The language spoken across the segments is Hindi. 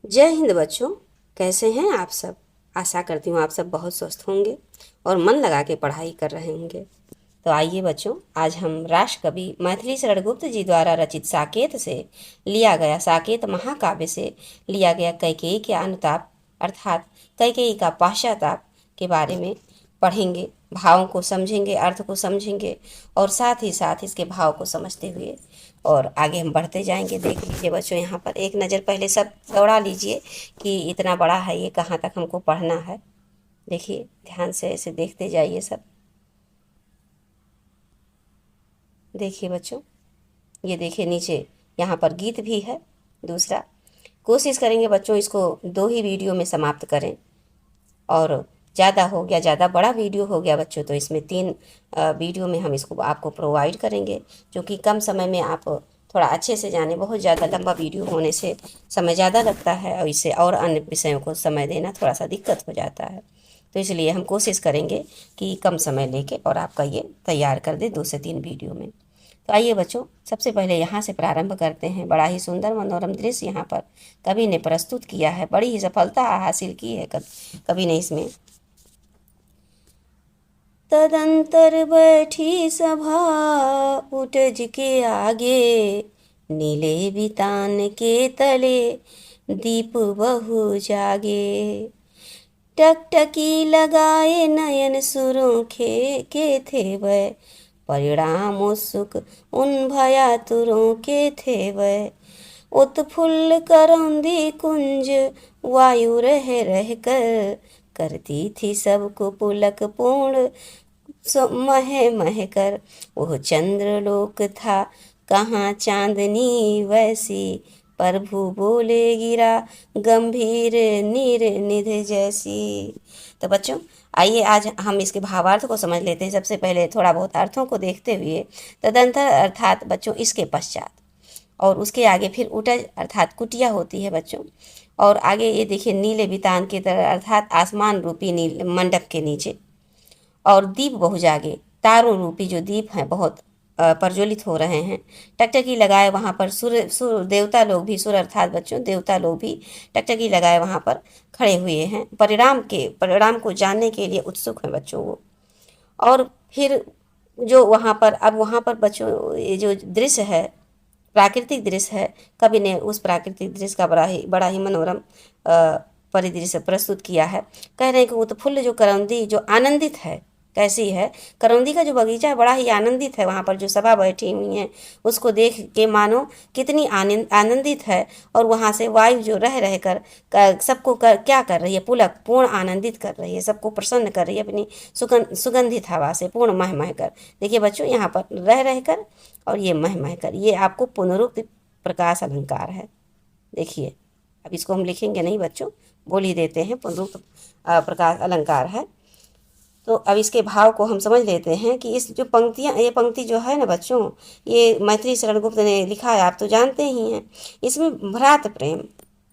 जय हिंद बच्चों। कैसे हैं आप सब। आशा करती हूँ आप सब बहुत स्वस्थ होंगे और मन लगा के पढ़ाई कर रहे होंगे। तो आइए बच्चों, आज हम राष्ट्र कवि मैथिली शरण गुप्त जी द्वारा रचित साकेत से लिया गया, साकेत महाकाव्य से लिया गया कैकेयी के अनुताप अर्थात कैकेयी का पश्चाताप के बारे में पढ़ेंगे। भावों को समझेंगे, अर्थ को समझेंगे और साथ ही साथ इसके भाव को समझते हुए और आगे हम बढ़ते जाएंगे। देख लीजिए बच्चों, यहाँ पर एक नज़र पहले सब दौड़ा लीजिए कि इतना बड़ा है, ये कहाँ तक हमको पढ़ना है। देखिए ध्यान से ऐसे देखते जाइए सब। देखिए बच्चों, ये देखिए नीचे यहाँ पर गीत भी है। दूसरा, कोशिश करेंगे बच्चों इसको 2 ही वीडियो में समाप्त करें, और ज़्यादा हो गया, ज़्यादा बड़ा वीडियो हो गया बच्चों तो इसमें 3 वीडियो में हम इसको आपको प्रोवाइड करेंगे, क्योंकि कम समय में आप थोड़ा अच्छे से जाने। बहुत ज़्यादा लंबा वीडियो होने से समय ज़्यादा लगता है और इससे और अन्य विषयों को समय देना थोड़ा सा दिक्कत हो जाता है। तो इसलिए हम कोशिश करेंगे कि कम समय लेके और आपका ये तैयार कर दे 2 से 3 वीडियो में। तो आइए बच्चों, सबसे पहले यहाँ से प्रारंभ करते हैं। बड़ा ही सुंदर मनोरम दृश्य यहाँ पर कवि ने प्रस्तुत किया है, बड़ी ही सफलता हासिल की है कवि ने इसमें। तदंतर बैठी सभा उठज के आगे, नीले बितान के तले दीप बहु जागे। टकटकी लगाए नयन सुरों के थे वह, परिणाम उत्सुक उन भयातुरों के थे वह। उत्फुल्ल करौंदी कुंज वायु रह रह कर, करती थी सबको पुलक पूर्ण मह मह कर। वह चंद्रलोक था कहाँ चांदनी वैसी, प्रभु बोले गिरा गंभीर नीर निध जैसी। तो बच्चों आइए आज हम इसके भावार्थ को समझ लेते हैं। सबसे पहले थोड़ा बहुत अर्थों को देखते हुए। तदंतर अर्थात बच्चों इसके पश्चात, और उसके आगे फिर उटज अर्थात कुटिया होती है बच्चों। और आगे ये देखिए नीले बितान की तरह अर्थात आसमान रूपी नील मंडप के नीचे, और दीप बहु जागे, तारों रूपी जो दीप हैं बहुत प्रज्वलित हो रहे हैं। टकटकी लगाए वहाँ पर सुर देवता लोग भी, सुर अर्थात बच्चों देवता लोग भी टकटकी लगाए वहाँ पर खड़े हुए हैं, परिणाम को जानने के लिए उत्सुक हैं बच्चों वो। और फिर जो वहाँ पर, अब वहाँ पर बच्चों ये जो दृश्य है, प्राकृतिक दृश्य है, कवि ने उस प्राकृतिक दृश्य का बड़ा ही मनोरम परिदृश्य प्रस्तुत किया है। कह रहे हैं कि उत्फुल्ल जो करौंदी जो आनंदित है, कैसी है करौंदी का जो बगीचा है, बड़ा ही आनंदित है। वहाँ पर जो सभा बैठी हुई है उसको देख के मानो कितनी आनंदित है। और वहाँ से वायु जो रह रह कर सबको क्या कर रही है, पुलक पूर्ण आनंदित कर रही है, सबको प्रसन्न कर रही है अपनी सुगंधित हवा से, पूर्ण मह मह कर। देखिए बच्चों यहाँ पर रह रह कर और ये मह मह कर, ये आपको पुनरुक्त प्रकाश अलंकार है। देखिए अब इसको हम लिखेंगे नहीं बच्चों, बोल ही देते हैं, पुनरुक्त प्रकाश अलंकार है। तो अब इसके भाव को हम समझ लेते हैं कि इस जो पंक्तियाँ, ये पंक्ति जो है ना बच्चों, ये मैथिली शरण गुप्त ने लिखा है, आप तो जानते ही हैं। इसमें भ्रात प्रेम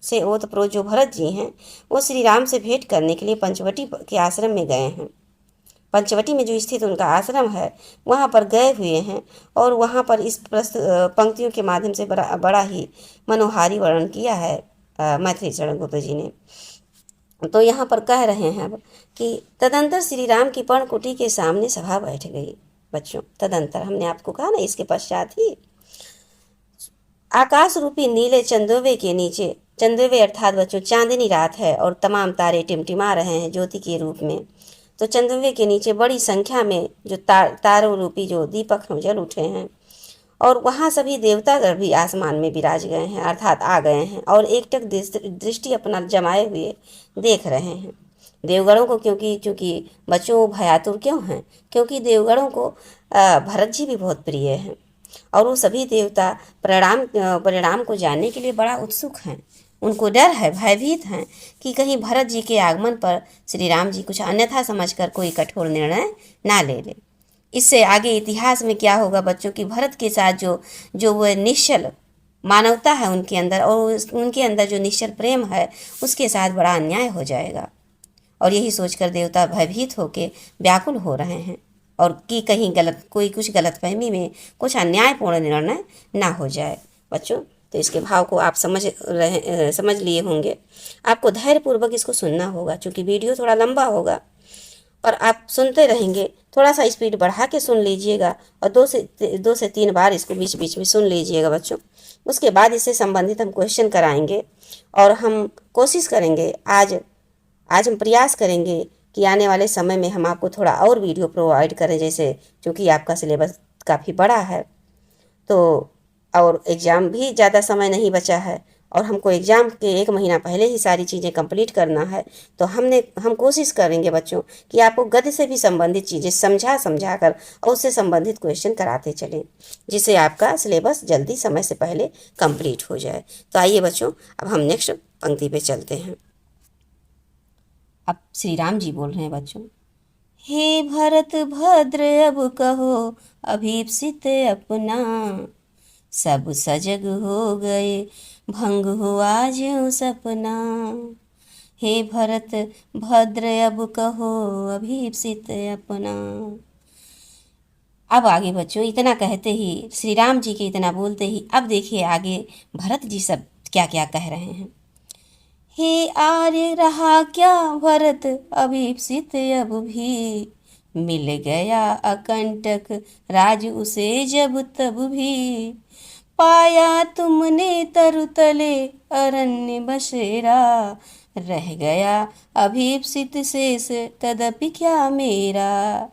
से ओतप्रोत जो भरत जी हैं वो श्री राम से भेंट करने के लिए पंचवटी के आश्रम में गए हैं। पंचवटी में जो स्थित उनका आश्रम है वहाँ पर गए हुए हैं, और वहाँ पर इस पंक्तियों के माध्यम से बड़ा ही मनोहारी वर्णन किया है मैथिली शरण गुप्त जी ने। तो यहाँ पर कह रहे हैं अब कि तदंतर श्री राम की पर्णकुटी के सामने सभा बैठ गई। बच्चों तदंतर हमने आपको कहा ना, इसके पश्चात ही आकाश रूपी नीले चंदोवे के नीचे, चंदोवे अर्थात बच्चों चांदनी रात है और तमाम तारे टिमटिमा रहे हैं ज्योति के रूप में। तो चंदोवे के नीचे बड़ी संख्या में जो तारों रूपी जो दीपक जल उठे हैं, और वहाँ सभी देवतागण भी आसमान में विराज गए हैं अर्थात आ गए हैं, और एकटक दृष्टि अपना जमाए हुए देख रहे हैं देवगणों को। क्योंकि बच्चों भयातुर क्यों हैं, क्योंकि देवगणों को भरत जी भी बहुत प्रिय हैं, और वो सभी देवता परिणाम को जानने के लिए बड़ा उत्सुक हैं। उनको डर है, भयभीत हैं कि कहीं भरत जी के आगमन पर श्री राम जी कुछ अन्यथा समझकर कोई कठोर निर्णय ना ले ले। इससे आगे इतिहास में क्या होगा बच्चों की भरत के साथ जो वो निश्चल मानवता है उनके अंदर, और उनके अंदर जो निश्चल प्रेम है उसके साथ बड़ा अन्याय हो जाएगा। और यही सोचकर देवता भयभीत होकर व्याकुल हो रहे हैं, और कि कहीं कोई कुछ गलतफहमी में कुछ अन्यायपूर्ण निर्णय ना हो जाए बच्चों। तो इसके भाव को आप समझ लिए होंगे। आपको धैर्यपूर्वक इसको सुनना होगा, क्योंकि वीडियो थोड़ा लंबा होगा और आप सुनते रहेंगे। थोड़ा सा स्पीड बढ़ा के सुन लीजिएगा और 2 से 3 बार इसको बीच बीच में सुन लीजिएगा बच्चों। उसके बाद इससे संबंधित हम क्वेश्चन कराएंगे और हम कोशिश करेंगे, आज हम प्रयास करेंगे कि आने वाले समय में हम आपको थोड़ा और वीडियो प्रोवाइड करें, जैसे क्योंकि आपका सिलेबस काफ़ी बड़ा है तो, और एग्ज़ाम भी ज़्यादा समय नहीं बचा है और हमको एग्ज़ाम के 1 महीना पहले ही सारी चीज़ें कंप्लीट करना है। तो हम कोशिश करेंगे बच्चों कि आपको गद्य से भी संबंधित चीज़ें समझा कर और उससे संबंधित क्वेश्चन कराते चलें, जिससे आपका सिलेबस जल्दी समय से पहले कंप्लीट हो जाए। तो आइए बच्चों, अब हम नेक्स्ट पंक्ति पे चलते हैं। अब श्री राम जी बोल रहे हैं बच्चों। हे भरत भद्र अब कहो अभीप्सित अपना, सब सजग हो गए भंग हुआ ज्यों सपना। हे भरत भद्र अब कहो अभीप्सित अपना। अब आगे बच्चों इतना कहते ही, श्री राम जी के इतना बोलते ही, अब देखिए आगे भरत जी सब क्या क्या कह रहे हैं। हे आर्य रहा क्या भरत अभीप्सित अब भी, मिल गया अकंटक राज उसे जब तब भी। पाया तुमने तरुतले अरण्य बसेरा, रह गया अभीप्सित शेष तदपि क्या मेरा।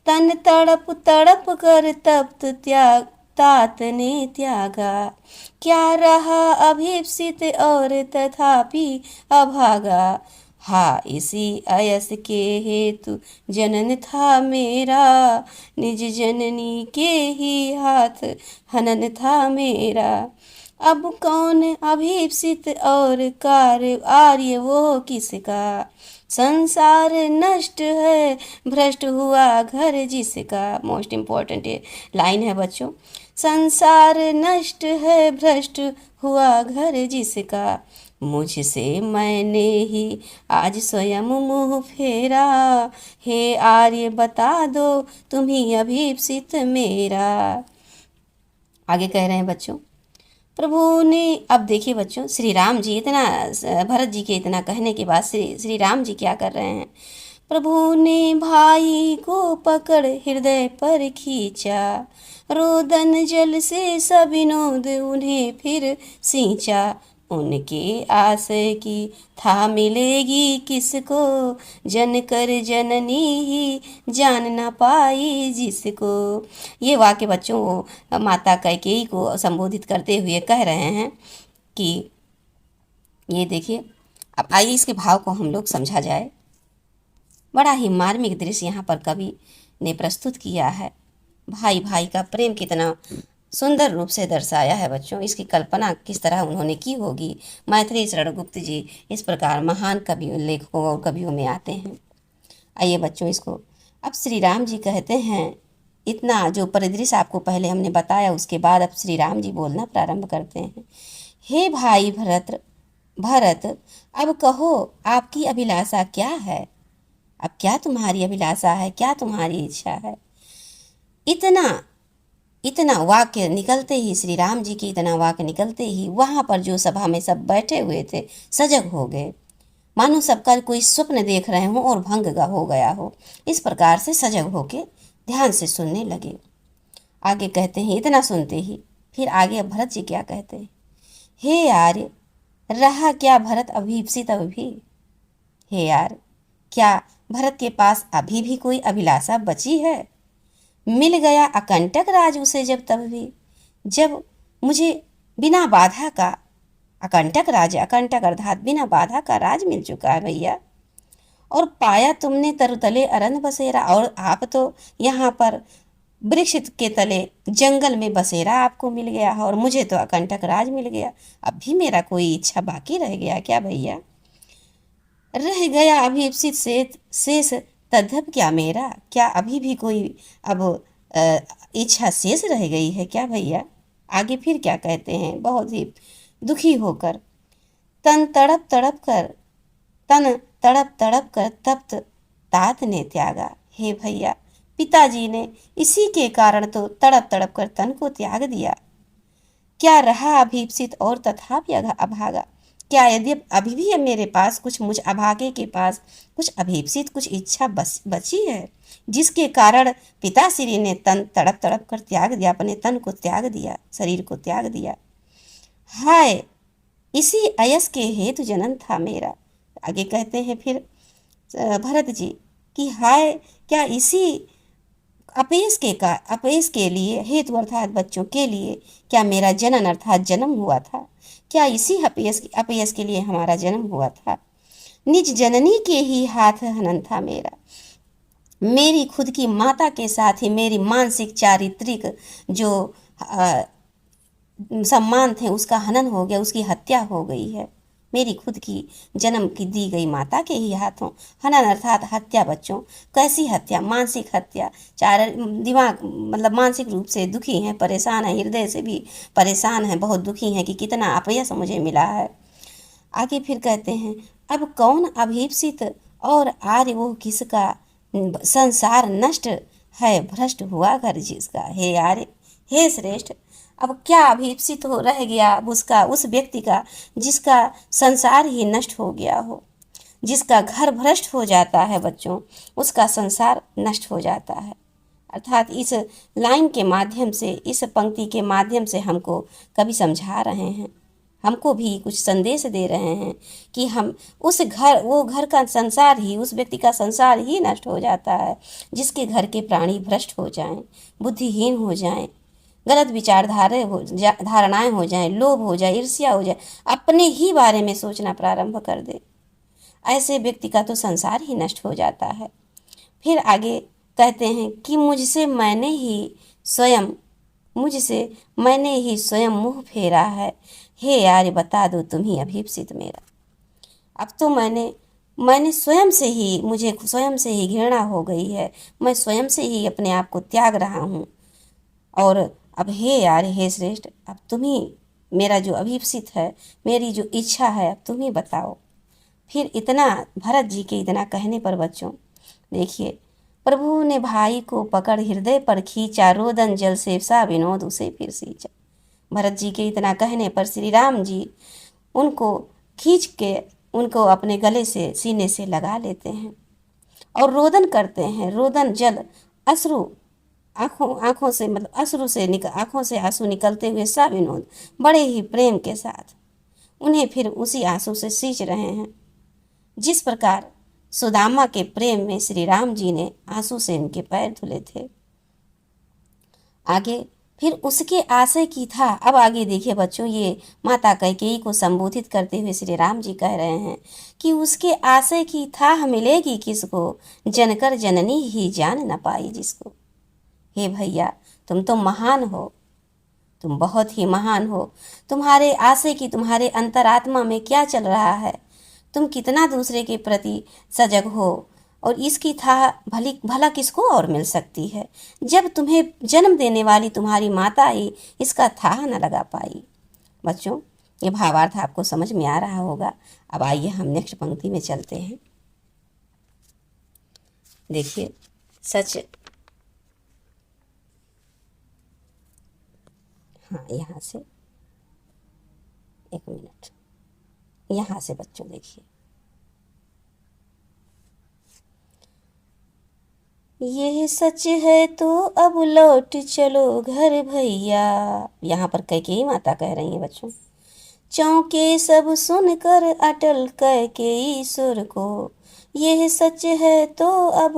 तन तड़प तड़प कर तप्त त्याग तात ने त्यागा, क्या रहा अभीप्सित और तथापि अभागा। हा इसी अयस के हेतु जनन था मेरा, निज जननी के ही हाथ हनन था मेरा। अब कौन अभीप्सित और कार्य आर्य वो किसका, संसार नष्ट है भ्रष्ट हुआ घर जिसका। मोस्ट इम्पॉर्टेंट ये लाइन है बच्चों। संसार नष्ट है भ्रष्ट हुआ घर जिसका, मुझसे मैंने ही आज स्वयं मुँह फेरा। हे आर्य बता दो तुम्ही अभीप्सित मेरा। आगे कह रहे हैं बच्चों, प्रभु ने, अब देखिए बच्चों, श्री राम जी इतना, भरत जी के इतना कहने के बाद श्री राम जी क्या कर रहे हैं। प्रभु ने भाई को पकड़ हृदय पर खींचा, रोदन जल से सविनोद उन्हें फिर सींचा। उनके आशय की था मिलेगी किसको, जन कर जननी ही जान न पाई जिसको। ये वाक्य बच्चों वो माता कैकेयी को संबोधित करते हुए कह रहे हैं कि ये देखिए, अब आइए इसके भाव को हम लोग समझा जाए। बड़ा ही मार्मिक दृश्य यहाँ पर कवि ने प्रस्तुत किया है। भाई भाई का प्रेम कितना सुंदर रूप से दर्शाया है बच्चों। इसकी कल्पना किस तरह उन्होंने की होगी। मैथिली शरण गुप्त जी इस प्रकार महान कवि लेखकों और कवियों में आते हैं। आइए बच्चों, इसको अब श्री राम जी कहते हैं, इतना जो परिदृश्य आपको पहले हमने बताया उसके बाद अब श्री राम जी बोलना प्रारंभ करते हैं। हे भाई भरत अब कहो आपकी अभिलाषा क्या है। अब क्या तुम्हारी अभिलाषा है, क्या तुम्हारी इच्छा है। इतना वाक्य निकलते ही, श्री राम जी की इतना वाक्य निकलते ही वहाँ पर जो सभा में सब बैठे हुए थे सजग हो गए, मानो सबका कोई स्वप्न देख रहे हो और भंग हो गया हो। इस प्रकार से सजग होके ध्यान से सुनने लगे। आगे कहते हैं, इतना सुनते ही फिर आगे भरत जी क्या कहते हैं। हे आर्य रहा क्या भरत अभीप्सित अभी। हे यार, क्या भरत के पास अभी भी कोई अभिलाषा बची है। मिल गया अकंटक राज उसे जब तब भी, जब मुझे बिना बाधा का अकंटक राज, अकंटक अर्थात बिना बाधा का राज मिल चुका है भैया। और पाया तुमने तरुतले अरण्य बसेरा, और आप तो यहाँ पर वृक्ष के तले जंगल में बसेरा आपको मिल गया है और मुझे तो अकंटक राज मिल गया। अब भी मेरा कोई इच्छा बाकी रह गया क्या भैया। रह गया अभीप्सित शेष तद्धप क्या मेरा, क्या अभी भी कोई अब इच्छा शेष रह गई है क्या भैया। आगे फिर क्या कहते हैं, बहुत ही दुखी होकर, तन तड़प तड़प कर तप्त तात ने त्यागा। हे भैया, पिताजी ने इसी के कारण तो तड़प कर तन को त्याग दिया। क्या रहा अभीप्सित और तथापि अभागा। क्या यदि अभी भी है मेरे पास कुछ, मुझ अभागे के पास कुछ अभीप्सित, कुछ इच्छा बची है, जिसके कारण पिताश्री ने तन तड़प तड़प कर त्याग दिया, अपने तन को त्याग दिया, शरीर को त्याग दिया। हाय इसी अयस के हेतु जन्म था मेरा। आगे कहते हैं फिर भरत जी कि हाय क्या इसी अपयस के लिए हेतु अर्थात बच्चों के लिए क्या मेरा जनन अर्थात जन्म हुआ था। क्या इसी अपयस के लिए हमारा जन्म हुआ था। निज जननी के ही हाथ हनन था मेरा। मेरी खुद की माता के साथ ही मेरी मानसिक चारित्रिक जो सम्मान थे उसका हनन हो गया, उसकी हत्या हो गई है। मेरी खुद की जन्म की दी गई माता के ही हाथों हनन अर्थात हत्या। बच्चों कैसी हत्या, मानसिक हत्या। चार दिमाग मतलब मानसिक रूप से दुखी हैं, परेशान हैं, हृदय से भी परेशान हैं, बहुत दुखी हैं कि कितना अपयश मुझे मिला है। आगे फिर कहते हैं अब कौन अभीप्सित और आर्य वो किसका संसार नष्ट है भ्रष्ट हुआ घर जिसका। हे आर्य, हे श्रेष्ठ, अब क्या अभीप्सित हो रह गया उसका, उस व्यक्ति का जिसका संसार ही नष्ट हो गया हो, जिसका घर भ्रष्ट हो जाता है। बच्चों उसका संसार नष्ट हो जाता है। अर्थात इस लाइन के माध्यम से, इस पंक्ति के माध्यम से हमको कवि समझा रहे हैं, हमको भी कुछ संदेश दे रहे हैं कि हम उस घर, वो घर का संसार ही, उस व्यक्ति का संसार ही नष्ट हो जाता है जिसके घर के प्राणी भ्रष्ट हो जाएं, बुद्धिहीन हो जाएं, गलत धारणाएं हो जाएं, लोभ हो जाए, ईर्ष्या हो जाए, अपने ही बारे में सोचना प्रारंभ कर दे। ऐसे व्यक्ति का तो संसार ही नष्ट हो जाता है। फिर आगे कहते हैं कि मुझसे मैंने ही स्वयं मुँह फेरा है। हे यार बता दो तुम ही अभीप्सित मेरा। अब तो मैंने स्वयं से ही, मुझे स्वयं से ही घृणा हो गई है, मैं स्वयं से ही अपने आप को त्याग रहा हूँ। और अब हे यार, हे श्रेष्ठ, अब तुम ही मेरा जो अभीप्सित है, मेरी जो इच्छा है, अब तुम ही बताओ। फिर इतना भरत जी के इतना कहने पर बच्चों देखिए, प्रभु ने भाई को पकड़ हृदय पर खींचा, रोदन जल से सा विनोद उसे फिर सींचा। भरत जी के इतना कहने पर श्री राम जी उनको खींच के उनको अपने गले से, सीने से लगा लेते हैं और रोदन करते हैं। रोदन जल अश्रु, आँखों से मतलब अश्रु से आँखों से आंसू निकलते हुए सा विनोद, बड़े ही प्रेम के साथ उन्हें फिर उसी आंसू से सींच रहे हैं। जिस प्रकार सुदामा के प्रेम में श्री राम जी ने आंसू से उनके पैर धुले थे। आगे फिर उसके आशय की था। अब आगे देखिए बच्चों, ये माता कैकेयी को संबोधित करते हुए श्री राम जी कह रहे हैं कि उसके आशय की था मिलेगी किसको, जनकर जननी ही जान न पाई जिसको। हे भैया, तुम तो महान हो, तुम बहुत ही महान हो। तुम्हारे आशय की, तुम्हारे अंतरात्मा में क्या चल रहा है, तुम कितना दूसरे के प्रति सजग हो, और इसकी था भला किसको और मिल सकती है जब तुम्हें जन्म देने वाली तुम्हारी माता ही इसका था न लगा पाई। बच्चों ये भावार्थ आपको समझ में आ रहा होगा। अब आइए हम नेक्स्ट पंक्ति में चलते हैं। देखिए सच, हाँ यहाँ से एक मिनट, यहाँ से बच्चों देखिए, यह सच है तो अब लौट चलो घर भैया। यहाँ पर कैकेयी माता कह रही हैं बच्चों। चौंके सब सुनकर अटल कैकेयी सुर को, यह सच है तो अब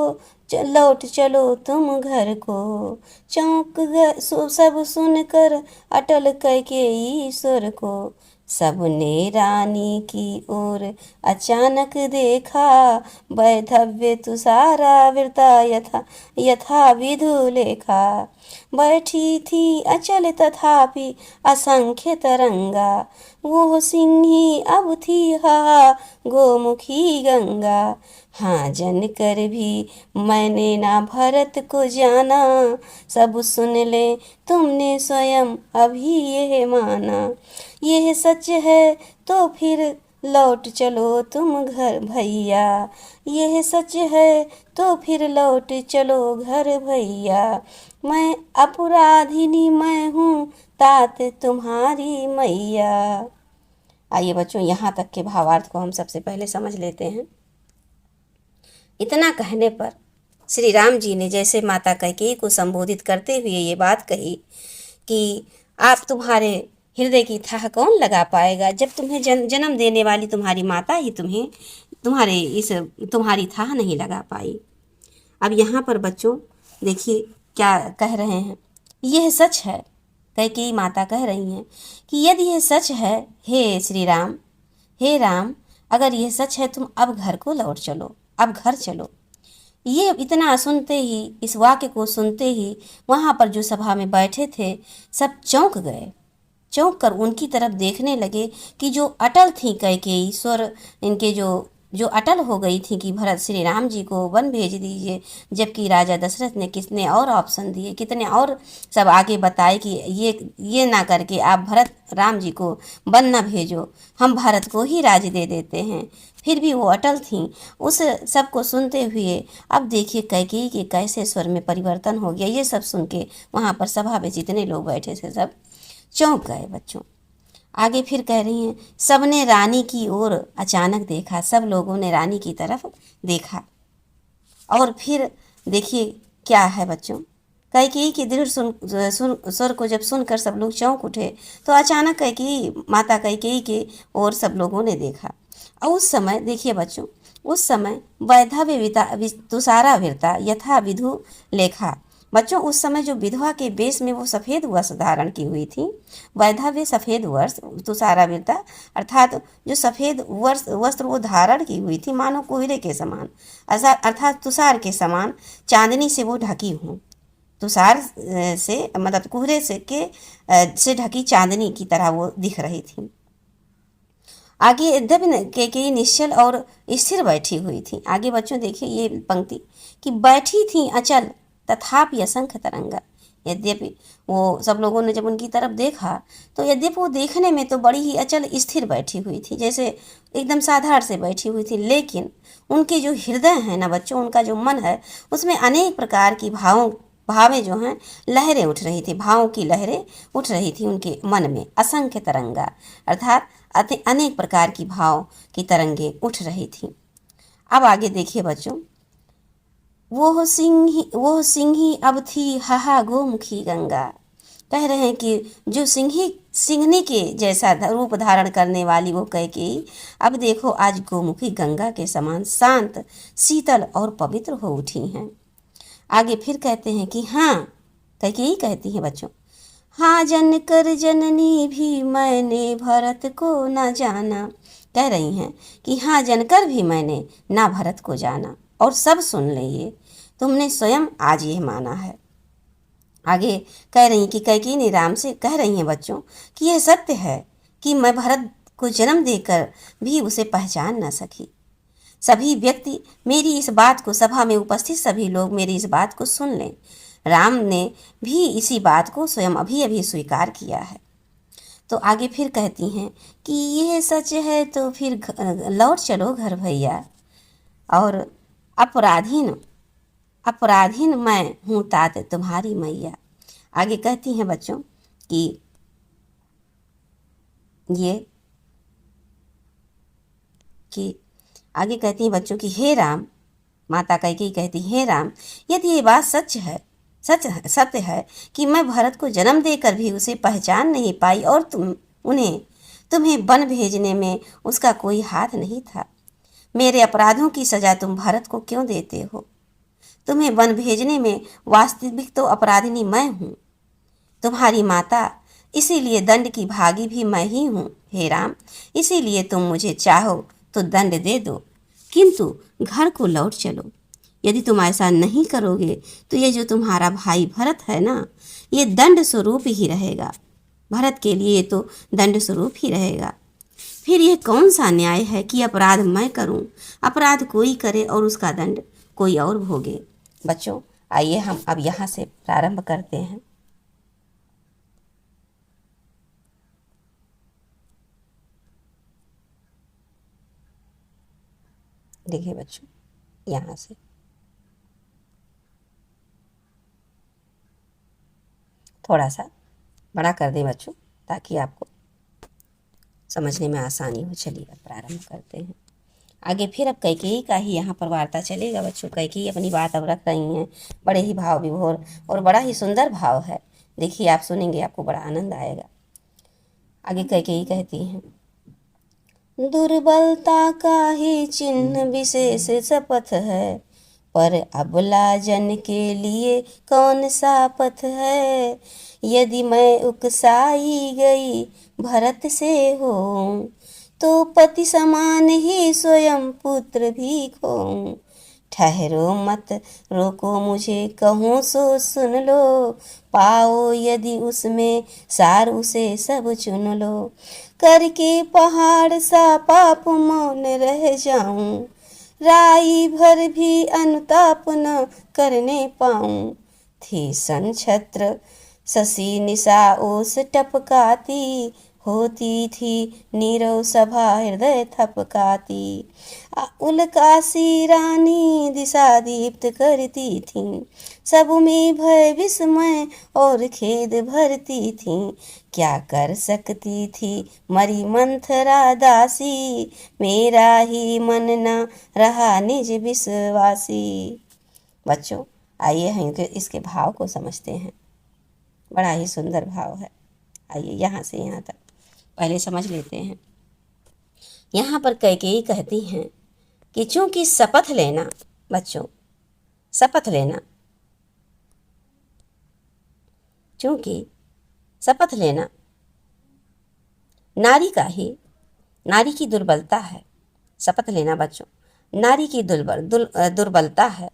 लौट चलो तुम घर को। सब सुनकर अटल कैकेयी सुर को, सबने रानी की ओर अचानक देखा। वैधव्य तुषारा वृता यथा विधु लेखा। बैठी थी अचल तथापि असंख्य तरंगा, वो सिंही अब थी हा गोमुखी गंगा। हाँ जन कर भी मैंने ना भरत को जाना, सब सुन ले तुमने स्वयं अभी यह माना। यह सच है तो फिर लौट चलो तुम घर भैया, यह सच है तो फिर लौट चलो घर भैया। मैं अपराधिनी मैं हूँ तात तुम्हारी मैया। आइए बच्चों, यहाँ तक के भावार्थ को हम सबसे पहले समझ लेते हैं। इतना कहने पर श्री राम जी ने जैसे माता कैकेयी को संबोधित करते हुए ये बात कही कि आप तुम्हारे हृदय की थाह कौन लगा पाएगा, जब तुम्हें जन्म देने वाली तुम्हारी माता ही तुम्हारी थाह नहीं लगा पाई। अब यहाँ पर बच्चों देखिए क्या कह रहे हैं, यह सच है। कैकेयी माता कह रही हैं कि यदि यह सच है हे श्री राम, हे राम, अगर यह सच है तुम अब घर को लौट चलो, अब घर चलो। ये इतना सुनते ही, इस वाक्य को सुनते ही वहाँ पर जो सभा में बैठे थे सब चौंक गए। चौंक कर उनकी तरफ देखने लगे कि जो अटल थी कैकेयी, स्वर इनके जो जो अटल हो गई थी कि भरत श्री राम जी को वन भेज दीजिए, जबकि राजा दशरथ ने कितने और ऑप्शन दिए, कितने और सब आगे बताए कि ये ना करके आप भरत राम जी को वन ना भेजो, हम भारत को ही राज दे देते हैं। फिर भी वो अटल थीं। उस सब को सुनते हुए अब देखिए कैकेयी के कैसे स्वर में परिवर्तन हो गया। ये सब सुन के वहाँ पर सभा में जितने लोग बैठे थे सब चौंक गए बच्चों। आगे फिर कह रही हैं, सबने रानी की ओर अचानक देखा, सब लोगों ने रानी की तरफ देखा। और फिर देखिए क्या है बच्चों, कैकेयी की दृढ़ स्वर को जब सुनकर सब लोग चौंक उठे तो अचानक कैकेयी माता कैकेयी के ओर सब लोगों ने देखा। और उस समय देखिए बच्चों, उस समय वैधव्य तुषारा विरता यथा विधु लेखा। बच्चों उस समय जो विधवा के वेश में वो सफ़ेद वस्त्र धारण की हुई थी, वैधव्य सफ़ेद वस्त्र, तुषाराविरता अर्थात जो सफ़ेद वस्त्र वो धारण की हुई थी मानो कोहरे के समान, अर्थात तुषार के समान चांदनी से वो ढकी हूँ। तुषार से मतलब कोहरे से ढकी चांदनी की तरह वो दिख रही थी। आगे यद्यपि कैकेयी निश्चल और स्थिर बैठी हुई थी। आगे बच्चों देखिए ये पंक्ति कि बैठी थी अचल तथापि असंख्य तरंगा। यद्यपि वो सब लोगों ने जब उनकी तरफ देखा तो यद्यपि वो देखने में तो बड़ी ही अचल स्थिर बैठी हुई थी, जैसे एकदम साधारण से बैठी हुई थी, लेकिन उनके जो हृदय है ना बच्चों, उनका जो मन है उसमें अनेक प्रकार की भावें जो हैं लहरें उठ रही थी, भावों की लहरें उठ रही थी उनके मन में। असंख्य तरंगा अर्थात अनेक प्रकार की भाव की तरंगे उठ रही थी। अब आगे देखिए बच्चों, वो सिंही अब थी हाहा गोमुखी गंगा। कह रहे हैं कि जो सिंहनी के जैसा रूप धारण करने वाली वो कैकेयी अब देखो आज गोमुखी गंगा के समान शांत, शीतल और पवित्र हो उठी हैं। आगे फिर कहते हैं कि हाँ, कैकेयी कहती हैं बच्चों, हाँ जनकर जननी भी मैंने भरत को न जाना। कह रही हैं कि हाँ जनकर भी मैंने ना भरत को जाना, और सब सुन ले ये तुमने स्वयं आज ये माना है। आगे कह रही कि कैकेयी ने राम से कह रही हैं बच्चों कि यह सत्य है कि मैं भरत को जन्म देकर भी उसे पहचान न सकी। सभी व्यक्ति मेरी इस बात को, सभा में उपस्थित सभी लोग मेरी इस बात को सुन लें। राम ने भी इसी बात को स्वयं अभी अभी स्वीकार किया है। तो आगे फिर कहती हैं कि यह सच है तो फिर लौट चलो घर भैया, और अपराधीन मैं हूँ तात तुम्हारी मैया। आगे कहती हैं बच्चों कि आगे कहती हैं बच्चों कि हे राम, माता कैकेयी कहती हे राम, यदि ये बात सत्य है कि मैं भरत को जन्म देकर भी उसे पहचान नहीं पाई और तुम्हें वन भेजने में उसका कोई हाथ नहीं था, मेरे अपराधों की सजा तुम भरत को क्यों देते हो? तुम्हें वन भेजने में वास्तविक तो अपराधिनी मैं हूँ, तुम्हारी माता, इसीलिए दंड की भागी भी मैं ही हूँ। हे राम, इसीलिए तुम मुझे चाहो तो दंड दे दो, किंतु घर को लौट चलो। यदि तुम ऐसा नहीं करोगे तो ये जो तुम्हारा भाई भरत है ना, ये दंड स्वरूप ही रहेगा, भरत के लिए तो दंड स्वरूप ही रहेगा। फिर यह कौन सा न्याय है कि अपराध मैं करूं, अपराध कोई करे और उसका दंड कोई और भोगे। बच्चों आइए हम अब यहाँ से प्रारंभ करते हैं। देखिए बच्चों, यहाँ से थोड़ा सा बड़ा कर दें बच्चों, ताकि आपको समझने में आसानी हो। चलिए अब प्रारंभ करते हैं। आगे फिर अब कैकेयी का ही यहाँ पर वार्ता चलेगा बच्चों। कैकेयी अपनी बात अब रख रही हैं, बड़े ही भाव विभोर और बड़ा ही सुंदर भाव है। देखिए, आप सुनेंगे आपको बड़ा आनंद आएगा। आगे कैकेयी कहती हैं, दुर्बलता का ही चिन्ह विशेष शपथ है, पर अबला जन के लिए कौन सा पथ है। यदि मैं उकसाई गई भरत से हो, तो पति समान ही स्वयं पुत्र भी खोऊं। ठहरो मत रोको मुझे, कहूँ सो सुन लो, पाओ यदि उसमें सार उसे सब चुन लो। करके पहाड़ सा पाप मौन रह जाऊं, राई भर भी अनुताप न करने पाऊं। थी संछत्र शशि निशा ओस टपकाती, होती थी नीरव सभा हृदय थपकाती। उल्कासी रानी दिशा दीप्त करती थी, सब में भय विस्मय और खेद भरती थी। क्या कर सकती थी मरी मंथरा दासी, मेरा ही मन न रहा निज विश्वासी। बच्चों, आइए हम इसके भाव को समझते हैं। बड़ा ही सुंदर भाव है। आइए यहाँ से यहाँ तक पहले समझ लेते हैं। यहाँ पर कैकेयी कहती हैं कि चूंकि शपथ लेना, बच्चों शपथ लेना, चूंकि शपथ लेना नारी की दुर्बलता है। शपथ लेना बच्चों नारी की दुर्बलता है।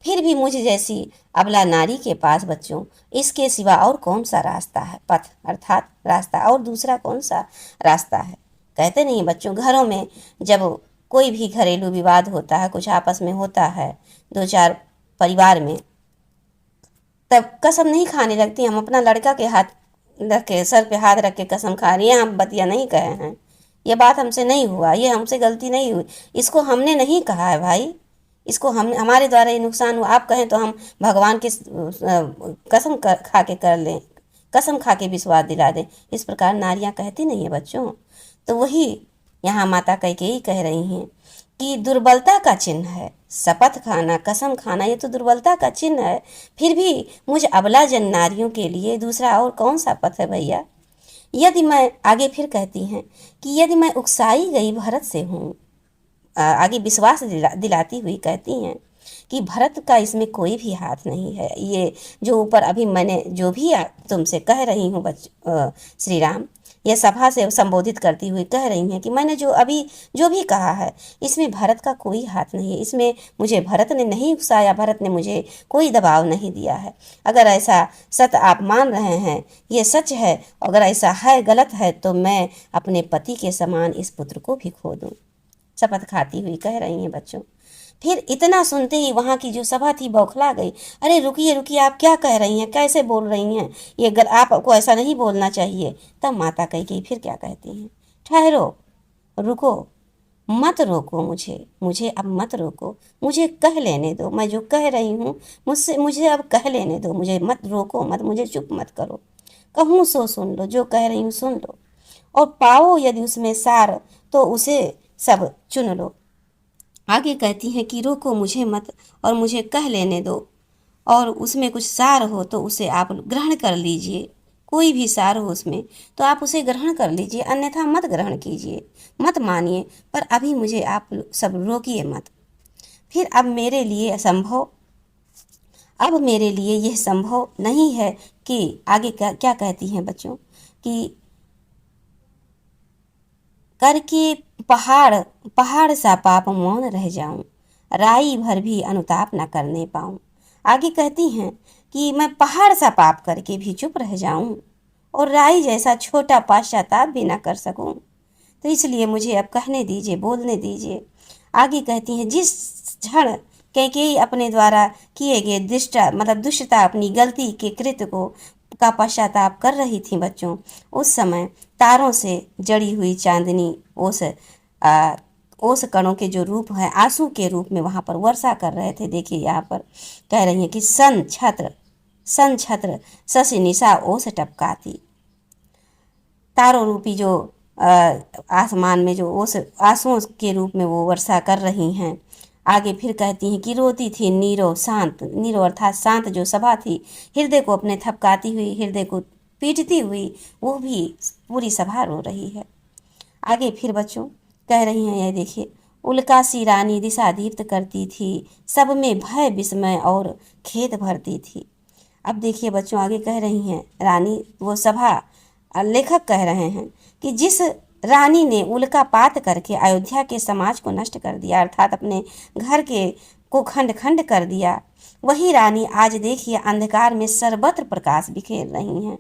फिर भी मुझ जैसी अबला नारी के पास बच्चों इसके सिवा और कौन सा रास्ता है। पथ अर्थात रास्ता, और दूसरा कौन सा रास्ता है। कहते नहीं बच्चों, घरों में जब कोई भी घरेलू विवाद होता है, कुछ आपस में होता है, दो चार परिवार में, तब कसम नहीं खाने लगती। हम अपना लड़का के हाथ रख के, सर पे हाथ रख के कसम खा रही हैं, हम बतिया नहीं कहे हैं, ये बात हमसे नहीं हुआ, ये हमसे गलती नहीं हुई, इसको हमने नहीं कहा है भाई, इसको हम हमारे द्वारा ये नुकसान हुआ। आप कहें तो हम भगवान के कसम खा के कर लें, कसम खा के विश्वास दिला दें। इस प्रकार नारियां कहती नहीं है बच्चों। तो वही यहाँ माता कैकेयी कह रही हैं कि दुर्बलता का चिन्ह है शपथ खाना, कसम खाना, ये तो दुर्बलता का चिन्ह है। फिर भी मुझ अबला जन नारियों के लिए दूसरा और कौन सा पथ है भैया। यदि मैं, आगे फिर कहती हैं कि यदि मैं उकसाई गई भरत से हूँ, आगे विश्वास दिलाती हुई कहती हैं कि भरत का इसमें कोई भी हाथ नहीं है। ये जो ऊपर अभी मैंने जो भी तुमसे कह रही हूँ श्री राम, यह सभा से संबोधित करती हुई कह रही हैं कि मैंने जो भी कहा है, इसमें भरत का कोई हाथ नहीं है। इसमें मुझे भरत ने नहीं उकसाया, भरत ने मुझे कोई दबाव नहीं दिया है। अगर ऐसा सत्य आप मान रहे हैं, ये सच है, अगर ऐसा है गलत है, तो मैं अपने पति के समान इस पुत्र को भी खो दूँ। शपथ खाती हुई कह रही हैं बच्चों। फिर इतना सुनते ही वहाँ की जो सभा थी बौखला गई। अरे रुकिए रुकिए, आप क्या कह रही हैं, कैसे बोल रही हैं, ये आपको ऐसा नहीं बोलना चाहिए। तब माता कैकेयी फिर क्या कहती हैं, ठहरो, रुको, मत रोको मुझे अब मत रोको, मुझे कह लेने दो। मैं जो कह रही हूँ मुझे अब कह लेने दो, मुझे मत रोको, मत मुझे चुप मत करो। कहूँ सो सुन लो, जो कह रही हूँ सुन लो, और पाओ यदि उसमें सार, तो उसे सब चुन लो। आगे कहती हैं कि रोको मुझे मत और मुझे कह लेने दो, और उसमें कुछ सार हो तो उसे आप ग्रहण कर लीजिए। कोई भी सार हो उसमें तो आप उसे ग्रहण कर लीजिए, अन्यथा मत ग्रहण कीजिए, मत मानिए। पर अभी मुझे आप सब रोकिए मत। फिर अब मेरे लिए यह संभव नहीं है कि आगे क्या कहती हैं बच्चों कि करके पहाड़ सा पाप मौन रह जाऊं, राई भर भी अनुताप न करने पाऊं। आगे कहती हैं कि मैं पहाड़ सा पाप करके भी चुप रह जाऊं और राई जैसा छोटा पश्चाताप भी न कर सकूं। तो इसलिए मुझे अब कहने दीजिए, बोलने दीजिए। आगे कहती हैं, जिस क्षण कैकेयी अपने द्वारा किए गए दुष्टता, अपनी गलती के कृत्य का पश्चाताप कर रही थी बच्चों, उस समय तारों से जड़ी हुई चांदनी ओस कणों के जो रूप है आंसू के रूप में वहाँ पर वर्षा कर रहे थे। देखिए यहाँ पर कह रही हैं कि सन छत्र शशि निशा ओस टपकाती। तारों रूपी जो आसमान में जो ओस आंसुओं के रूप में वो वर्षा कर रही हैं। आगे फिर कहती हैं कि रोती थी नीरो शांत, नीरो अर्थात शांत जो सभा थी, हृदय को अपने थपकाती हुई, हृदय को पीटती हुई वो भी पूरी सभा रो रही है। आगे फिर बच्चों कह रही हैं, ये देखिए, उल्कासी रानी दिशा दीप्त करती थी, सब में भय विस्मय और खेद भरती थी। अब देखिए बच्चों आगे कह रही हैं रानी, वो सभा लेखक कह रहे हैं कि जिस रानी ने उल्कापात करके अयोध्या के समाज को नष्ट कर दिया, अर्थात अपने घर के को खंड खंड कर दिया, वही रानी आज देखिए अंधकार में सर्वत्र प्रकाश बिखेर रही हैं।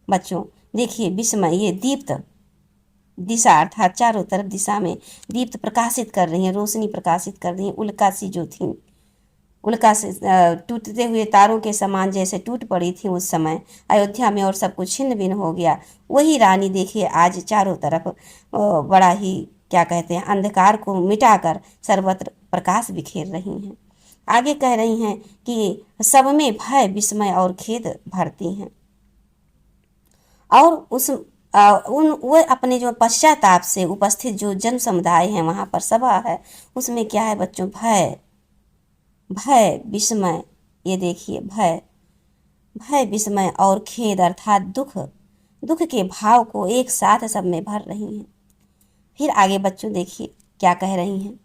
बच्चों देखिए विस्मय, ये दीप्त दिशा अर्थात चारों तरफ दिशा में दीप्त प्रकाशित कर रही हैं, रोशनी प्रकाशित कर रही हैं। उल्कासी जो थी, उल्का से टूटते हुए तारों के समान जैसे टूट पड़ी थी उस समय अयोध्या में और सब कुछ छिन्न भिन्न हो गया, वही रानी देखिए आज चारों तरफ बड़ा ही क्या कहते हैं अंधकार को मिटाकर सर्वत्र प्रकाश बिखेर रही हैं। आगे कह रही हैं कि सब में भय विस्मय और खेद भरती हैं। और वो अपने जो पश्चाताप से उपस्थित जो जन समुदाय है वहाँ पर सभा है, उसमें क्या है बच्चों, भय विस्मय, ये देखिए भय विस्मय और खेद अर्थात दुख के भाव को एक साथ सब में भर रही हैं। फिर आगे बच्चों देखिए क्या कह रही हैं,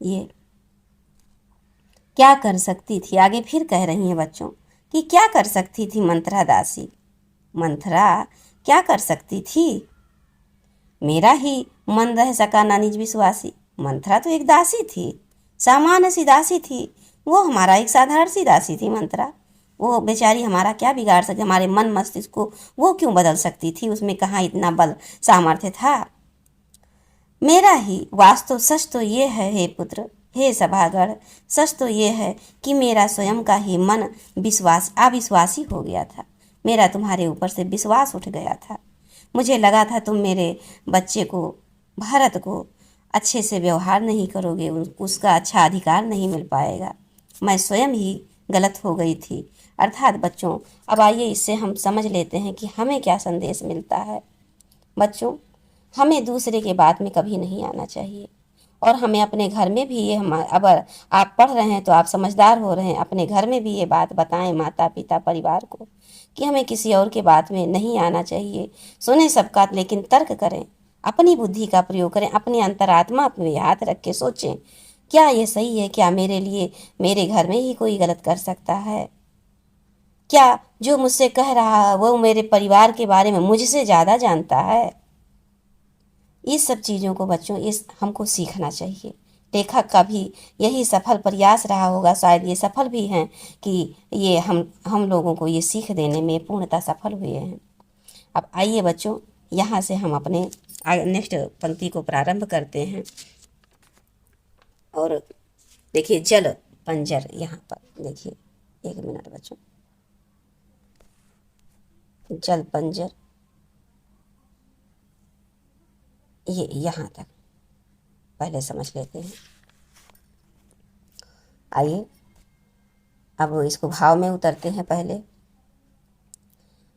ये क्या कर सकती थी। आगे फिर कह रही हैं बच्चों कि क्या कर सकती थी मंथरा दासी, मंथरा क्या कर सकती थी, मेरा ही मन रह सका ना निज विश्वासी। मंथरा तो एक दासी थी, सामान्य सी दासी थी, वो हमारा एक साधारण सी दासी थी मंथरा। वो बेचारी हमारा क्या बिगाड़ सकती, हमारे मन मस्तिष्क को वो क्यों बदल सकती थी, उसमें कहाँ इतना बल सामर्थ्य था। मेरा ही वास्तव सच तो ये है हे पुत्र, हे सभागढ़, सच तो ये है कि मेरा स्वयं का ही मन अविश्वासी हो गया था। मेरा तुम्हारे ऊपर से विश्वास उठ गया था। मुझे लगा था तुम मेरे बच्चे को, भरत को अच्छे से व्यवहार नहीं करोगे, उसका अच्छा अधिकार नहीं मिल पाएगा। मैं स्वयं ही गलत हो गई थी। अर्थात बच्चों अब आइए इससे हम समझ लेते हैं कि हमें क्या संदेश मिलता है। बच्चों हमें दूसरे के बात में कभी नहीं आना चाहिए, और हमें अपने घर में भी ये, हम अब आप पढ़ रहे हैं तो आप समझदार हो रहे हैं, अपने घर में भी ये बात बताएं माता पिता परिवार को कि हमें किसी और के बात में नहीं आना चाहिए। सुने सबका लेकिन तर्क करें, अपनी बुद्धि का प्रयोग करें, अपनी अंतरात्मा पे हाथ रख के सोचें क्या ये सही है, क्या मेरे लिए मेरे घर में ही कोई गलत कर सकता है, क्या जो मुझसे कह रहा है वो मेरे परिवार के बारे में मुझसे ज़्यादा जानता है। इस सब चीज़ों को बच्चों इस हमको सीखना चाहिए। लेखक का भी यही सफल प्रयास रहा होगा, शायद ये सफल भी हैं कि ये हम लोगों को ये सीख देने में पूर्णतः सफल हुए हैं। अब आइए बच्चों यहाँ से हम अपने नेक्स्ट पंक्ति को प्रारंभ करते हैं। और देखिए जल पंजर, यहाँ पर देखिए, एक मिनट बच्चों, जल पंजर ये यहाँ तक पहले समझ लेते हैं। आइए अब इसको भाव में उतरते हैं। पहले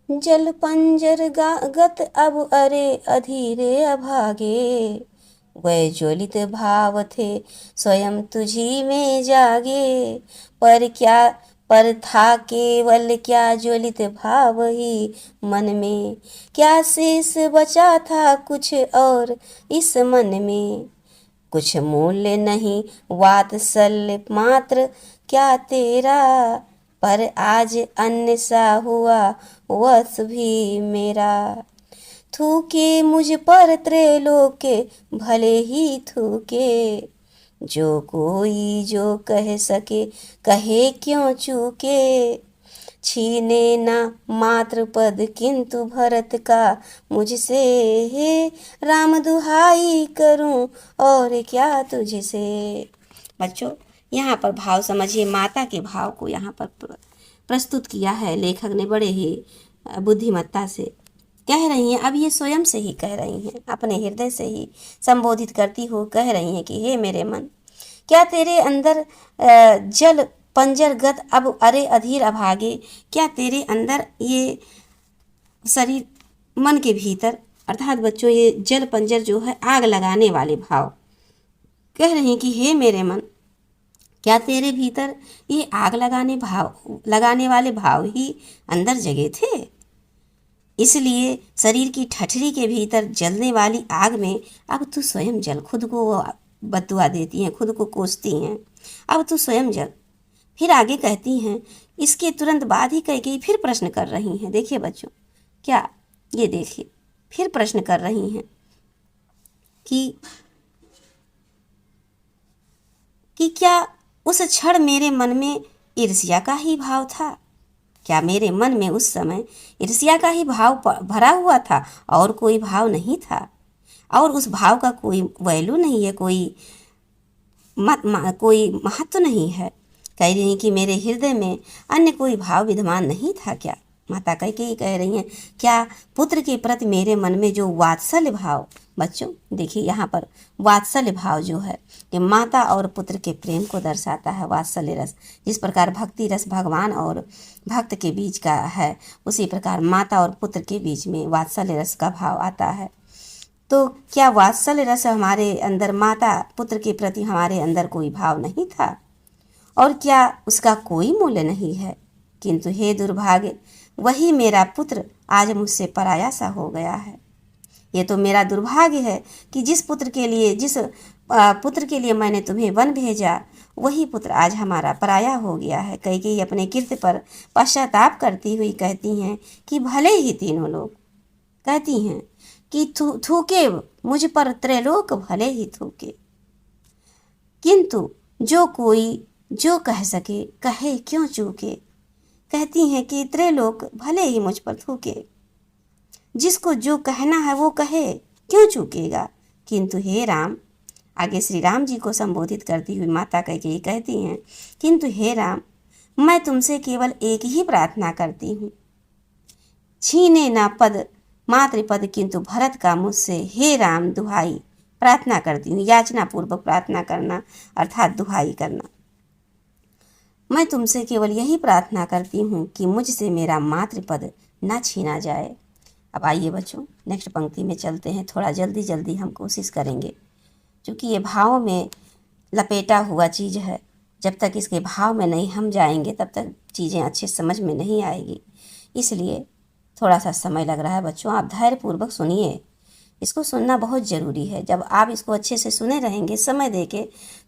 जल पंजर गत अब अरे अधीरे अभागे, वह ज्वलित भाव थे स्वयं तुझी में जागे, पर था केवल क्या ज्वलित भाव ही मन में, क्या शेष बचा था कुछ और इस मन में, कुछ मूल्य नहीं वात्सल्य मात्र क्या तेरा, पर आज अन्य सा हुआ वश भी मेरा, थूके मुझ पर त्रैलोक के भले ही थूके, जो कोई जो कह सके कहे क्यों चूके, छीने ना मात्र पद किंतु भरत का मुझसे, हे राम दुहाई करूं और क्या तुझसे। बच्चों यहाँ पर भाव समझिए, माता के भाव को यहाँ पर प्रस्तुत किया है लेखक ने बड़े ही बुद्धिमत्ता से। कह रही हैं, अब ये स्वयं से ही कह रही हैं, अपने हृदय से ही संबोधित करती हो कह रही हैं कि हे मेरे मन, क्या तेरे अंदर जल पंजरगत अब अरे अधीर अभागे, क्या तेरे अंदर ये शरीर मन के भीतर अर्थात बच्चों ये जल पंजर जो है आग लगाने वाले भाव, कह रहे हैं कि हे मेरे मन, क्या तेरे भीतर ये आग लगाने वाले भाव ही अंदर जगे थे? इसलिए शरीर की ठठरी के भीतर जलने वाली आग में अब तू स्वयं जल, खुद को बदुआ देती हैं, खुद को कोसती हैं, अब तू स्वयं जल। फिर आगे कहती हैं, इसके तुरंत बाद ही कैकेयी फिर प्रश्न कर रही हैं। देखिए बच्चों, क्या ये देखिए फिर प्रश्न कर रही हैं कि क्या उस क्षण मेरे मन में ईर्ष्या का ही भाव था? क्या मेरे मन में उस समय ईर्ष्या का ही भाव भरा हुआ था और कोई भाव नहीं था? और उस भाव का कोई वैल्यू नहीं है, कोई महत्व नहीं है। कह रही हैं कि मेरे हृदय में अन्य कोई भाव विद्यमान नहीं था क्या? माता कैकेयी कह रही हैं, क्या पुत्र के प्रति मेरे मन में जो वात्सल्य भाव, बच्चों देखिए यहाँ पर वात्सल्य भाव जो है ये माता और पुत्र के प्रेम को दर्शाता है। वात्सल्य रस, जिस प्रकार भक्ति रस भगवान और भक्त के बीच का है, उसी प्रकार माता और पुत्र के बीच में वात्सल्य रस का भाव आता है। तो क्या वात्सल्य रस हमारे अंदर, माता पुत्र के प्रति हमारे अंदर कोई भाव नहीं था? और क्या उसका कोई मूल्य नहीं है? किंतु हे दुर्भाग्य, वही मेरा पुत्र आज मुझसे पराया सा हो गया है। ये तो मेरा दुर्भाग्य है कि जिस पुत्र के लिए मैंने तुम्हें वन भेजा, वही पुत्र आज हमारा पराया हो गया है। कैकेयी अपने कृत्य पर पश्चाताप करती हुई कहती हैं कि भले ही तीनों लोग, कहती हैं कि थूके मुझ पर त्रैलोक भले ही थूके, किंतु जो कोई जो कह सके कहे क्यों चूके। कहती हैं कि त्रैलोक भले ही मुझ पर थूके, जिसको जो कहना है वो कहे, क्यों चूकेगा। किंतु हे राम, आगे श्री राम जी को संबोधित करती हुई माता कैकेयी कहती हैं, किंतु हे राम, मैं तुमसे केवल एक ही प्रार्थना करती हूँ, छीने ना पद मातृपद किंतु भरत का मुझसे, हे राम दुहाई प्रार्थना करती हूँ। याचना पूर्वक प्रार्थना करना अर्थात दुहाई करना। मैं तुमसे केवल यही प्रार्थना करती हूँ कि मुझसे मेरा मातृपद न छीना जाए। अब आइए बच्चों नेक्स्ट पंक्ति में चलते हैं। थोड़ा जल्दी हम कोशिश करेंगे, क्योंकि ये भाव में लपेटा हुआ चीज़ है। जब तक इसके भाव में नहीं हम जाएंगे तब तक चीज़ें अच्छे समझ में नहीं आएगी, इसलिए थोड़ा सा समय लग रहा है बच्चों। आप धैर्यपूर्वक सुनिए, इसको सुनना बहुत ज़रूरी है। जब आप इसको अच्छे से सुने रहेंगे, समय देके,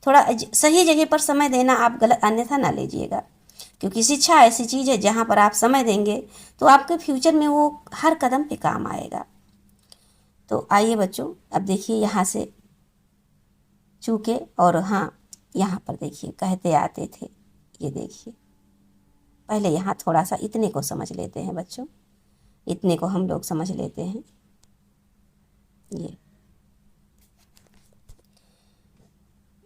थोड़ा सही जगह पर समय देना, आप गलत अन्यथा ना लीजिएगा, क्योंकि शिक्षा ऐसी चीज़ है जहाँ पर आप समय देंगे तो आपके फ्यूचर में वो हर कदम पे काम आएगा। तो आइए बच्चों, अब देखिए यहाँ से चूके, और हाँ यहाँ पर देखिए कहते आते थे, ये देखिए पहले यहाँ थोड़ा सा इतने को समझ लेते हैं बच्चों, इतने को हम लोग समझ लेते हैं। ये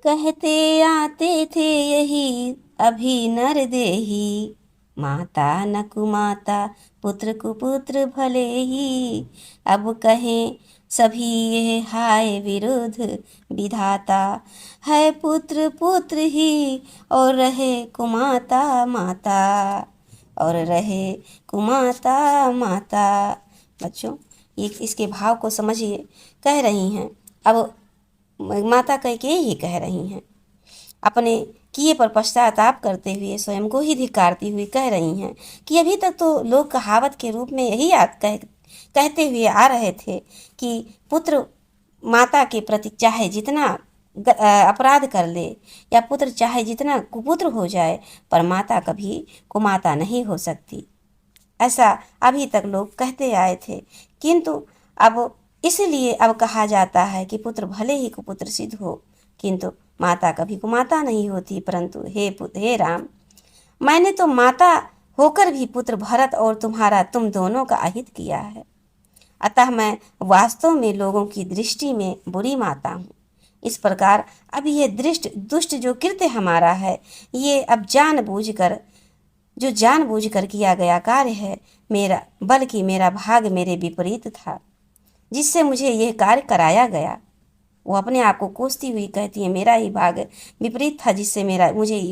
कहते आते थे यही अभी नर देही, माता न कुमाता पुत्र कुपुत्र भले ही, अब कहें सभी ये हाय विरुद्ध विधाता, है पुत्र पुत्र ही और रहे कुमाता माता, और रहे कुमाता माता। बच्चों ये इसके भाव को समझिए। कह रही हैं, अब माता कैकेयी ही कह रही हैं, अपने किए पर पश्चाताप करते हुए, स्वयं को ही धिक्कारती हुई कह रही हैं कि अभी तक तो लोग कहावत के रूप में यही कहते हुए आ रहे थे कि पुत्र माता के प्रति चाहे जितना अपराध कर ले, या पुत्र चाहे जितना कुपुत्र हो जाए, पर माता कभी कुमाता नहीं हो सकती। ऐसा अभी तक लोग कहते आए थे, किंतु अब इसलिए अब कहा जाता है कि पुत्र भले ही कुपुत्र सिद्ध हो, किंतु माता कभी कुमाता नहीं होती। परंतु हे राम, मैंने तो माता होकर भी पुत्र भरत और तुम दोनों का अहित किया है, अतः मैं वास्तव में लोगों की दृष्टि में बुरी माता हूँ। इस प्रकार अब ये दुष्ट जो कृत्य हमारा है, ये अब जानबूझकर जो जानबूझकर किया गया कार्य है मेरा, बल्कि मेरा भाग मेरे विपरीत था, जिससे मुझे यह कार्य कराया गया। वो अपने आप को कोसती हुई कहती है, मेरा ही भाग विपरीत था जिससे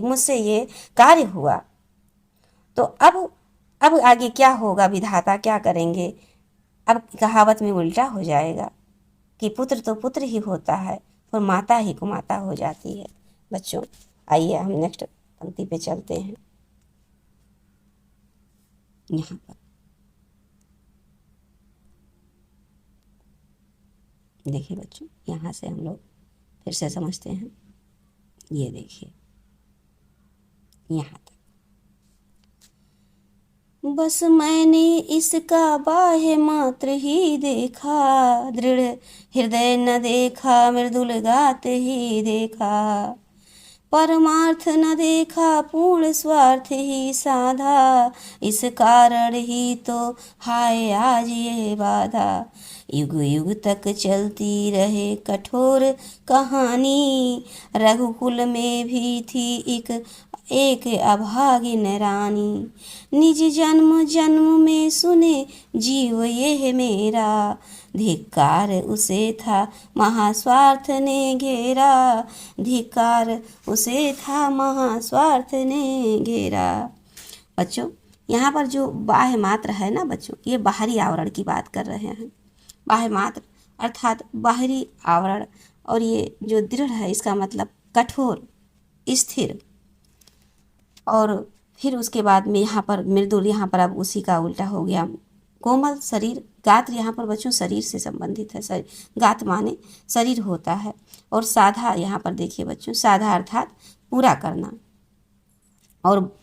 मुझसे ये कार्य हुआ। तो अब आगे क्या होगा, विधाता क्या करेंगे? अब कहावत में उल्टा हो जाएगा कि पुत्र तो पुत्र ही होता है और माता ही कुमाता हो जाती है। बच्चों आइए हम नेक्स्ट पंक्ति पे चलते हैं। यहाँ पर देखिए बच्चों, यहाँ से हम लोग फिर से समझते हैं। ये देखिए यहाँ तक, बस मैंने इसका बाह्य मात्र ही देखा, दृढ़ हृदय न देखा, मृदुल गात ही देखा, परमार्थ न देखा, पूर्ण स्वार्थ ही साधा, इस कारण ही तो हाय आज ये बाधा। युग युग तक चलती रहे कठोर कहानी, रघुकुल में भी थी एक अभागिन रानी, निज जन्म जन्म में सुने जीव यह मेरा, धिक्कार उसे था महास्वार्थ ने घेरा, धिक्कार उसे था महास्वार्थ ने घेरा। बच्चों यहाँ पर जो बाह्य मात्र है ना बच्चों, ये बाहरी आवरण की बात कर रहे हैं। बाह्य मात्र अर्थात बाहरी आवरण, और ये जो दृढ़ है इसका मतलब कठोर, स्थिर, और फिर उसके बाद में यहाँ पर मृदुल, यहाँ पर अब उसी का उल्टा हो गया कोमल शरीर। गात्र यहाँ पर बच्चों शरीर से संबंधित है, शरीर, गात माने शरीर होता है। और साधा यहाँ पर देखिए बच्चों, साधा अर्थात पूरा करना। और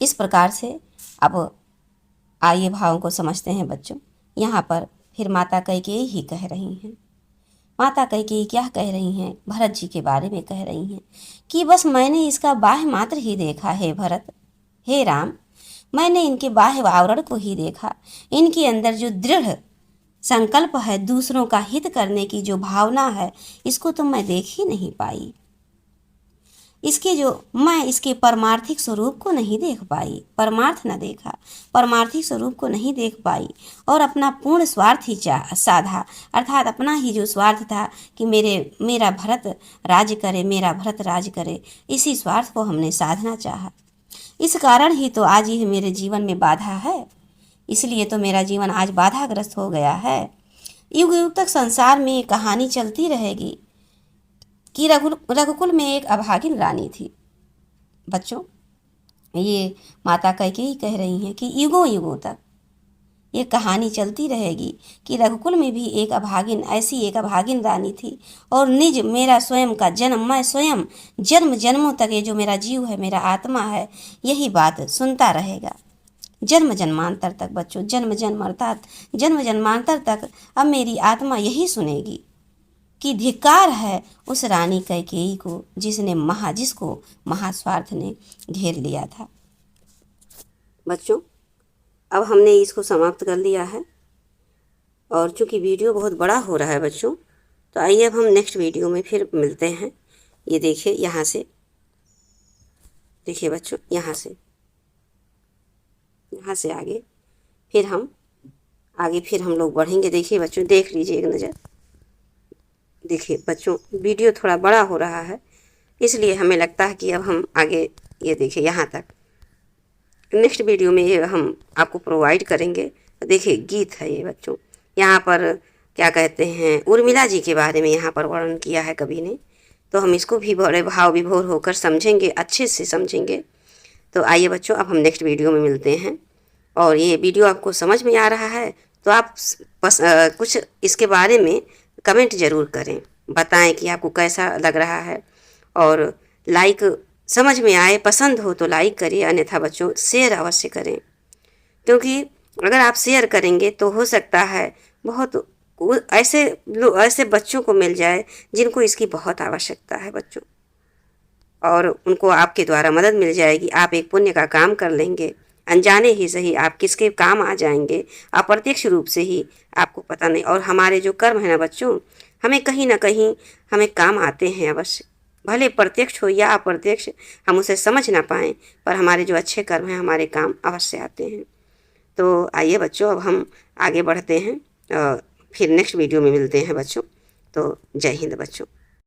इस प्रकार से अब आइए भावों को समझते हैं बच्चों। यहाँ पर फिर माता कैकेयी ही कह रही हैं। माता कैकेयी क्या कह रही हैं? भरत जी के बारे में कह रही हैं कि बस मैंने इसका बाह्य मात्र ही देखा है भरत, हे राम, मैंने इनके बाह्य आवरण को ही देखा। इनके अंदर जो दृढ़ संकल्प है, दूसरों का हित करने की जो भावना है, इसको तो मैं देख ही नहीं पाई। मैं इसके परमार्थिक स्वरूप को नहीं देख पाई, परमार्थ न देखा, परमार्थिक स्वरूप को नहीं देख पाई, और अपना पूर्ण स्वार्थ ही साधा, अर्थात अपना ही जो स्वार्थ था कि मेरा भरत राज करे, मेरा भरत राज करे, इसी स्वार्थ को हमने साधना चाहा। इस कारण ही तो आज यह मेरे जीवन में बाधा है, इसलिए तो मेरा जीवन आज बाधाग्रस्त हो गया है। युग युग तक संसार में कहानी चलती रहेगी कि रघुकुल में एक अभागिन रानी थी। बच्चों ये माता कैकेयी कह रही हैं कि युगों युगों तक ये कहानी चलती रहेगी कि रघुकुल में भी एक अभागिन रानी थी, और निज मेरा स्वयं का जन्म, मैं स्वयं जन्म जन्मों तक ये जो मेरा जीव है, मेरा आत्मा है, यही बात सुनता रहेगा जन्म जन्मांतर तक। बच्चों जन्म जन्म अर्थात जन्म जन्मांतर तक अब मेरी आत्मा यही सुनेगी कि धिक्कार है उस रानी कैकेयी को जिसको महास्वार्थ ने घेर लिया था। बच्चों अब हमने इसको समाप्त कर लिया है, और चूंकि वीडियो बहुत बड़ा हो रहा है बच्चों, तो आइए अब हम नेक्स्ट वीडियो में फिर मिलते हैं। ये देखिए यहाँ से, देखिए बच्चों यहाँ से आगे फिर हम लोग बढ़ेंगे। देखिए बच्चों, देख लीजिए एक नज़र। देखिए बच्चों वीडियो थोड़ा बड़ा हो रहा है, इसलिए हमें लगता है कि अब हम आगे, ये देखिए यहाँ तक नेक्स्ट वीडियो में ये हम आपको प्रोवाइड करेंगे। देखिए गीत है ये बच्चों, यहाँ पर क्या कहते हैं, उर्मिला जी के बारे में यहाँ पर वर्णन किया है कवि ने, तो हम इसको भी बड़े भाव विभोर होकर समझेंगे, अच्छे से समझेंगे। तो आइए बच्चों अब हम नेक्स्ट वीडियो में मिलते हैं। और ये वीडियो आपको समझ में आ रहा है तो आप कुछ इसके बारे में कमेंट ज़रूर करें, बताएं कि आपको कैसा लग रहा है, और लाइक समझ में आए, पसंद हो तो लाइक करिए, अन्यथा बच्चों शेयर अवश्य करें, क्योंकि अगर आप शेयर करेंगे तो हो सकता है बहुत ऐसे बच्चों को मिल जाए जिनको इसकी बहुत आवश्यकता है बच्चों, और उनको आपके द्वारा मदद मिल जाएगी। आप एक पुण्य का काम कर लेंगे, अनजाने ही सही आप किसके काम आ जाएंगे, अप्रत्यक्ष रूप से ही, आपको पता नहीं। और हमारे जो कर्म है ना बच्चों, हमें कहीं ना कहीं हमें काम आते हैं अवश्य, भले प्रत्यक्ष हो या अप्रत्यक्ष हम उसे समझ ना पाएं, पर हमारे जो अच्छे कर्म हैं हमारे काम अवश्य आते हैं। तो आइए बच्चों, अब हम आगे बढ़ते हैं, फिर नेक्स्ट वीडियो में मिलते हैं बच्चों। तो जय हिंद बच्चों।